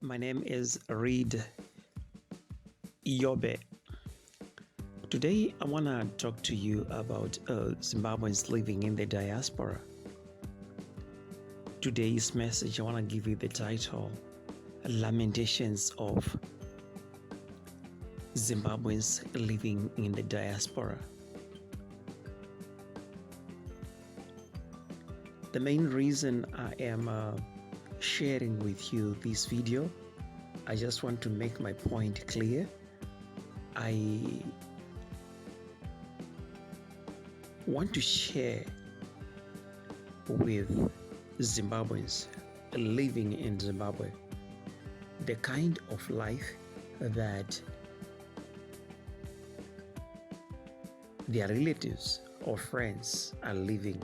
My name is Reed Yobe. Today, I want to talk to you about Zimbabweans living in the diaspora. Today's message, I want to give you the title, Lamentations of Zimbabweans living in the diaspora. The main reason I am sharing with you this video, I just want to make my point clear. I want to share with Zimbabweans living in Zimbabwe the kind of life that their relatives or friends are living.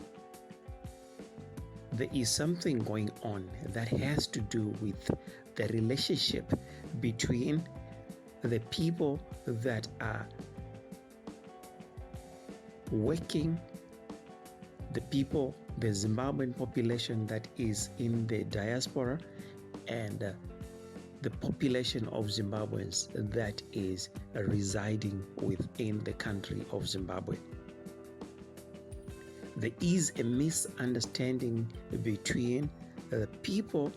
There is something going on that has to do with the relationship between the people that are working, the Zimbabwean population that is in the diaspora, and the population of Zimbabweans that is residing within the country of Zimbabwe. There is a misunderstanding between the people,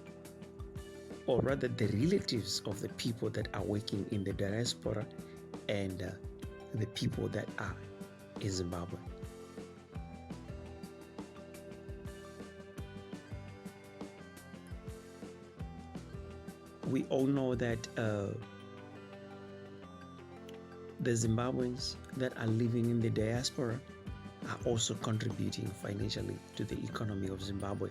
or rather the relatives of the people that are working in the diaspora and the people that are in Zimbabwe. We all know that the Zimbabweans that are living in the diaspora are also contributing financially to the economy of Zimbabwe.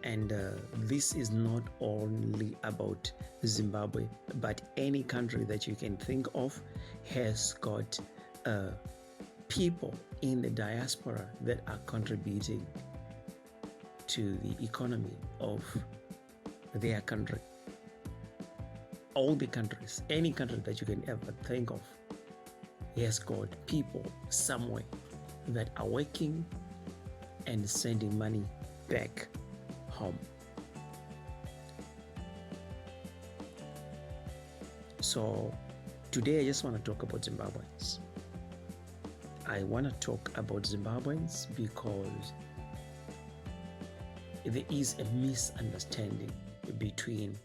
And this is not only about Zimbabwe, but any country that you can think of has got people in the diaspora that are contributing to the economy of their country. All the countries, any country that you can ever think of, has got people somewhere that are working and sending money back home. So today I just want to talk about Zimbabweans. I want to talk about Zimbabweans because there is a misunderstanding between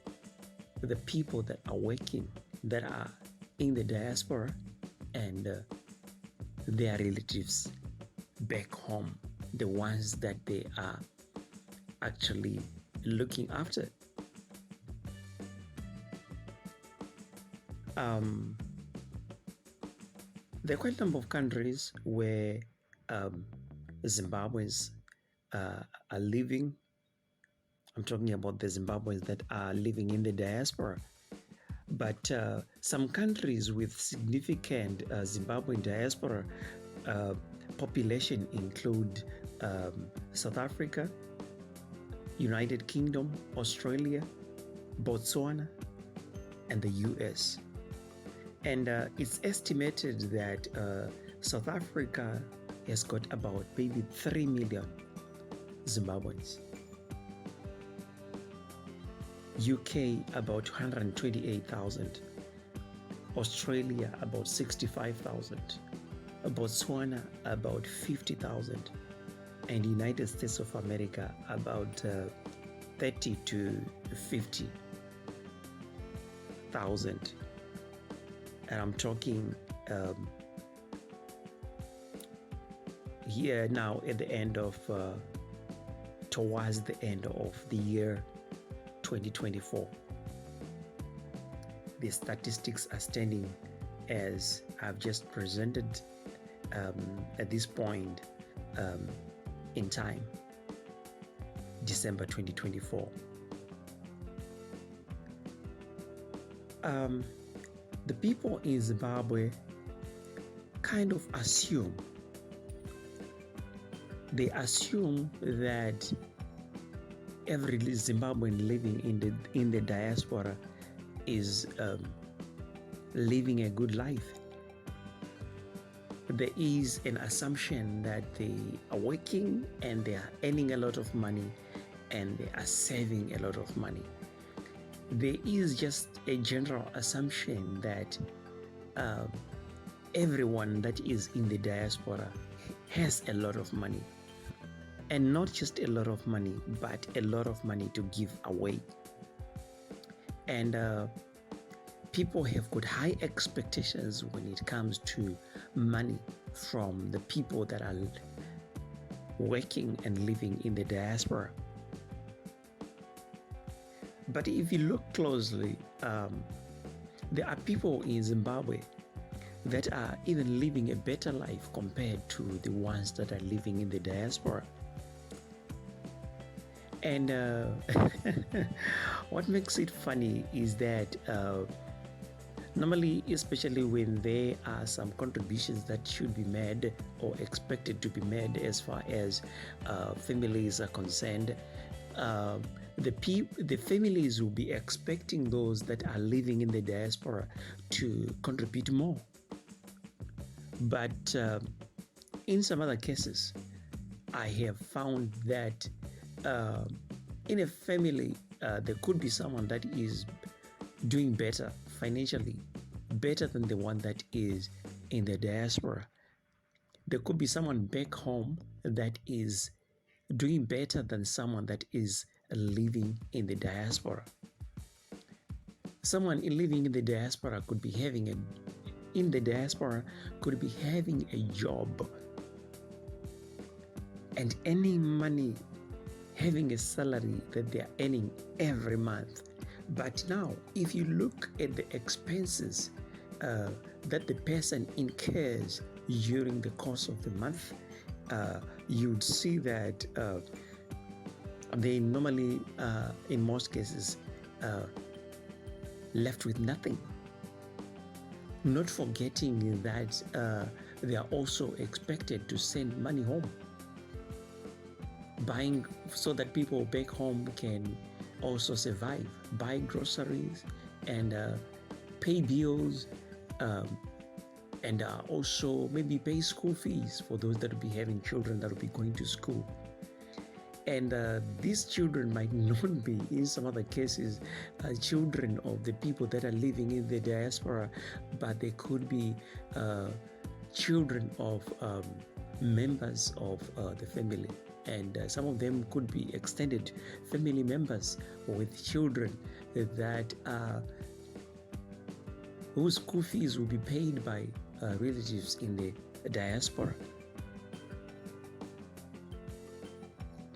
the people that are working, that are in the diaspora, and their relatives back home, the ones that they are actually looking after. There are quite a number of countries where Zimbabweans are living. I'm talking about the Zimbabweans that are living in the diaspora. But some countries with significant Zimbabwean diaspora population include South Africa, United Kingdom, Australia, Botswana, and the US. And it's estimated that South Africa has got about maybe 3 million Zimbabweans. UK about 128,000, Australia about 65,000, Botswana about 50,000, and United States of America about 30 to 50,000. And I'm talking here now at the end of, towards the end of the year 2024. The statistics are standing as I've just presented at this point in time, December 2024. The people in Zimbabwe kind of assume that every Zimbabwean living in the diaspora is living a good life. There is an assumption that they are working and they are earning a lot of money and they are saving a lot of money. there is just a general assumption that uh, everyone that is in the diaspora has a lot of money, and not just a lot of money, but a lot of money to give away. And people have got high expectations when it comes to money from the people that are working and living in the diaspora. But if you look closely, there are people in Zimbabwe that are even living a better life compared to the ones that are living in the diaspora. And what makes it funny is that normally, especially when there are some contributions that should be made or expected to be made as far as families are concerned, the families will be expecting those that are living in the diaspora to contribute more. But in some other cases, I have found that in a family, there could be someone that is doing better financially, better than the one that is in the diaspora. There could be someone back home that is doing better than someone that is living in the diaspora. Someone living in the diaspora could be having a job and earning money, having a salary that they are earning every month. But now, if you look at the expenses that the person incurs during the course of the month, you'd see that they normally, in most cases, left with nothing. Not forgetting that they are also expected to send money home, buying so that people back home can also survive, buy groceries and pay bills, and also maybe pay school fees for those that will be having children that will be going to school. And these children might not be, in some other cases, children of the people that are living in the diaspora, but they could be children of members of the family. And some of them could be extended family members with children that whose school fees will be paid by relatives in the diaspora.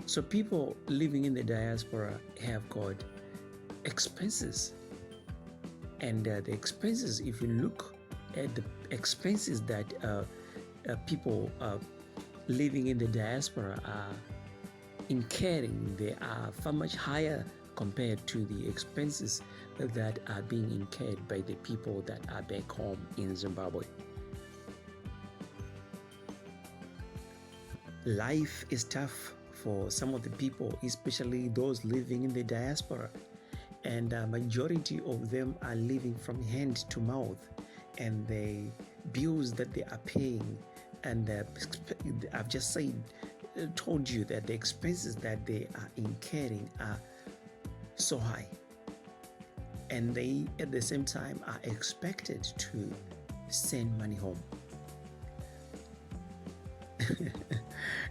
So people living in the diaspora have got expenses. And the expenses, if you look at the expenses that people living in the diaspora are incurring, they are far much higher compared to the expenses that are being incurred by the people that are back home in Zimbabwe. Life is tough for some of the people, especially those living in the diaspora, and a majority of them are living from hand to mouth, and the bills that they are paying, and I've just told you that the expenses that they are incurring are so high, and they at the same time are expected to send money home.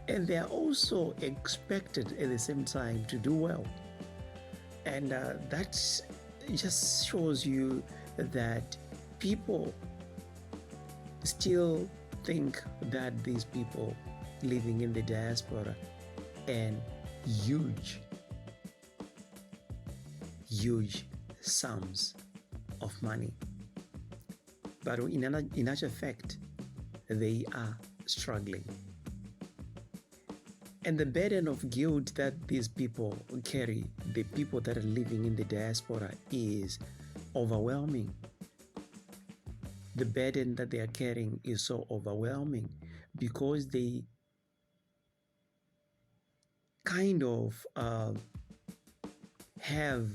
And they are also expected at the same time to do well. And that just shows you that people still think that these people living in the diaspora earn huge sums of money. But in actual fact, they are struggling. And the burden of guilt that these people carry, the people that are living in the diaspora, is overwhelming. The burden that they are carrying is so overwhelming because they kind of have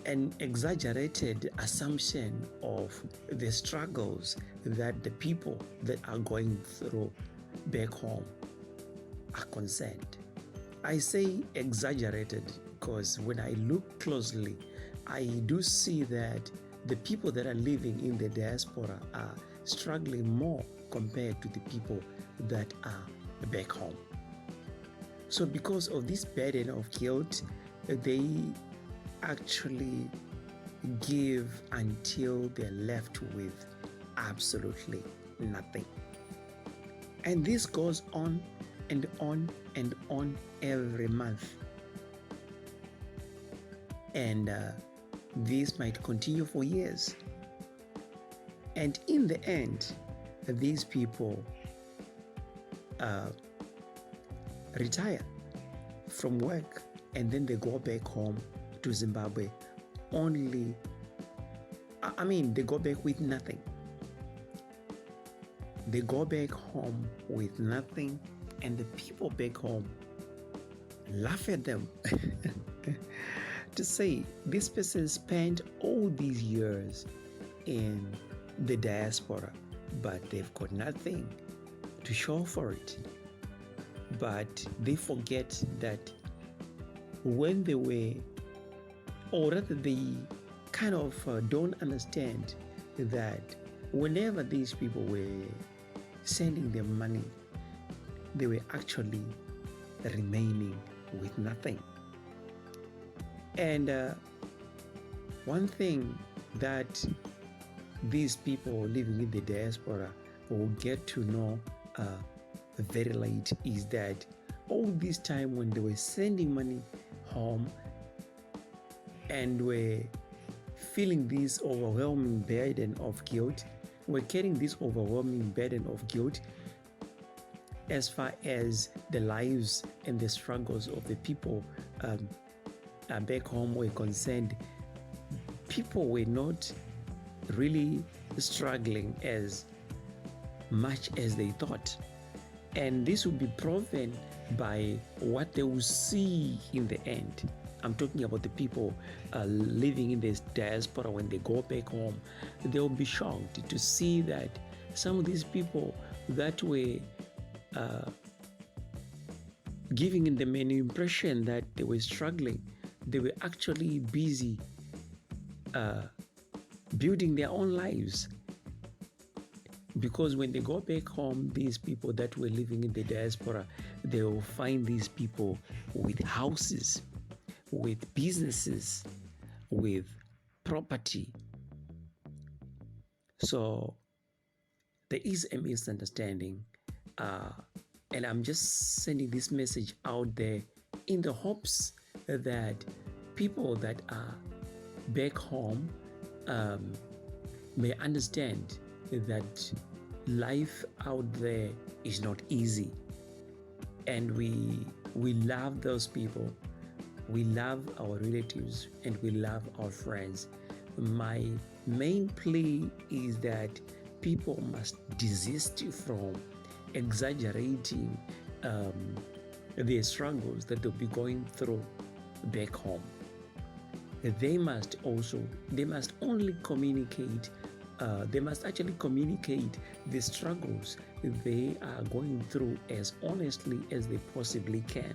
an exaggerated assumption of the struggles that the people that are going through back home are concerned. I say exaggerated because when I look closely, I do see that the people that are living in the diaspora are struggling more compared to the people that are back home. So because of this burden of guilt, they actually give until they're left with absolutely nothing. And this goes on and on and on every month. And this might continue for years. And in the end, these people retire from work and then they go back home to Zimbabwe they go back with nothing. They go back home with nothing, and the people back home laugh at them to say this person spent all these years in the diaspora, but they've got nothing to show for it. But they forget that when they were, or rather they kind of don't understand that whenever these people were sending them money, they were actually remaining with nothing. And one thing that these people living in the diaspora will get to know very late is that all this time when they were sending money home and were feeling this overwhelming burden of guilt, were carrying this overwhelming burden of guilt as far as the lives and the struggles of the people back home were concerned, people were not really struggling as much as they thought. And this will be proven by what they will see in the end. I'm talking about the people living in this diaspora. When they go back home, they will be shocked to see that some of these people that were giving them an impression that they were struggling, they were actually busy building their own lives. Because when they go back home, these people that were living in the diaspora, they will find these people with houses, with businesses, with property. So there is a misunderstanding, and I'm just sending this message out there in the hopes that people that are back home may understand that life out there is not easy, and we love those people, we love our relatives, and we love our friends. My main plea is that people must desist from exaggerating the struggles that they'll be going through back home. They must only communicate. They must actually communicate the struggles they are going through as honestly as they possibly can.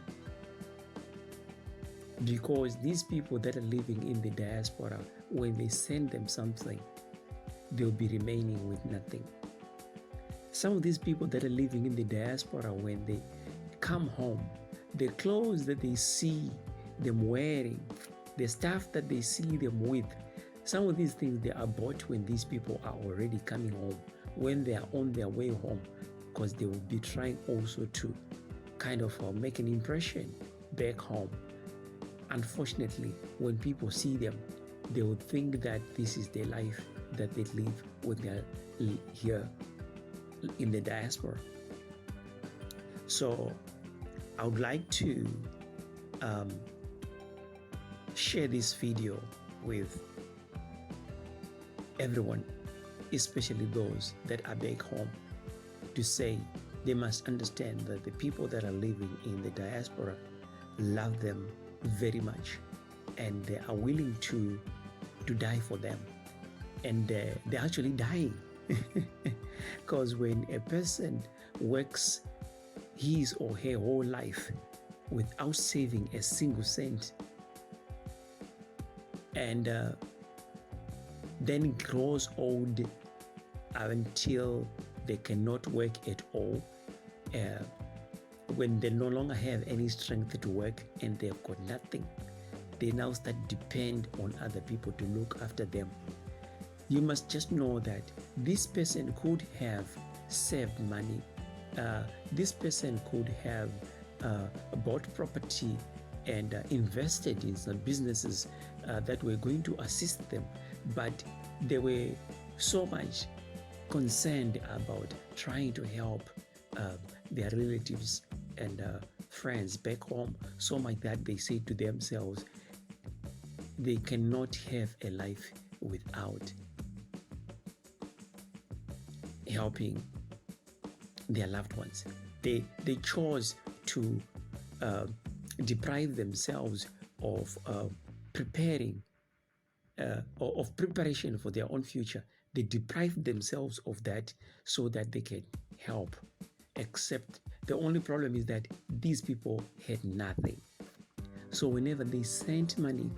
Because these people that are living in the diaspora, when they send them something, they'll be remaining with nothing. Some of these people that are living in the diaspora, when they come home, the clothes that they see them wearing, the stuff that they see them with, some of these things they are bought when these people are already coming home, when they are on their way home, because they will be trying also to kind of make an impression back home. Unfortunately, when people see them, they will think that this is their life that they live when they are here in the diaspora. So I would like to share this video with everyone, especially those that are back home, to say they must understand that the people that are living in the diaspora love them very much, and they are willing to die for them, and they're actually dying because when a person works his or her whole life without saving a single cent, and then grows old until they cannot work at all. When they no longer have any strength to work and they've got nothing, they now start depend on other people to look after them. You must just know that this person could have saved money. This person could have bought property and invested in some businesses that were going to assist them, but they were so much concerned about trying to help their relatives and friends back home, so much that they say to themselves they cannot have a life without helping their loved ones. They chose to deprive themselves of preparation for their own future. They deprive themselves of that so that they can help. Except the only problem is that these people had nothing. So whenever they sent money,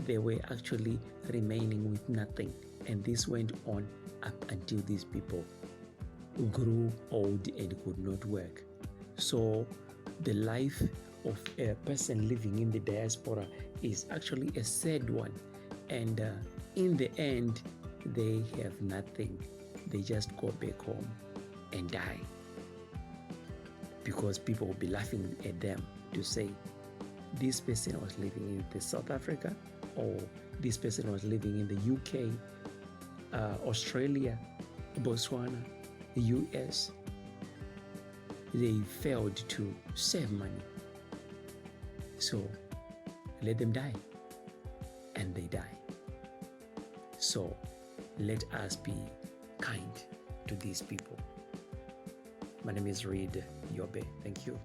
they were actually remaining with nothing. And this went on up until these people grew old and could not work. So the life of a person living in the diaspora is actually a sad one. And in the end, they have nothing. They just go back home and die, because people will be laughing at them to say, this person was living in South Africa, or this person was living in the UK, Australia, Botswana, the US. They failed to save money. So let them die. And they die. So let us be kind to these people. My name is Reed Yobe. Thank you.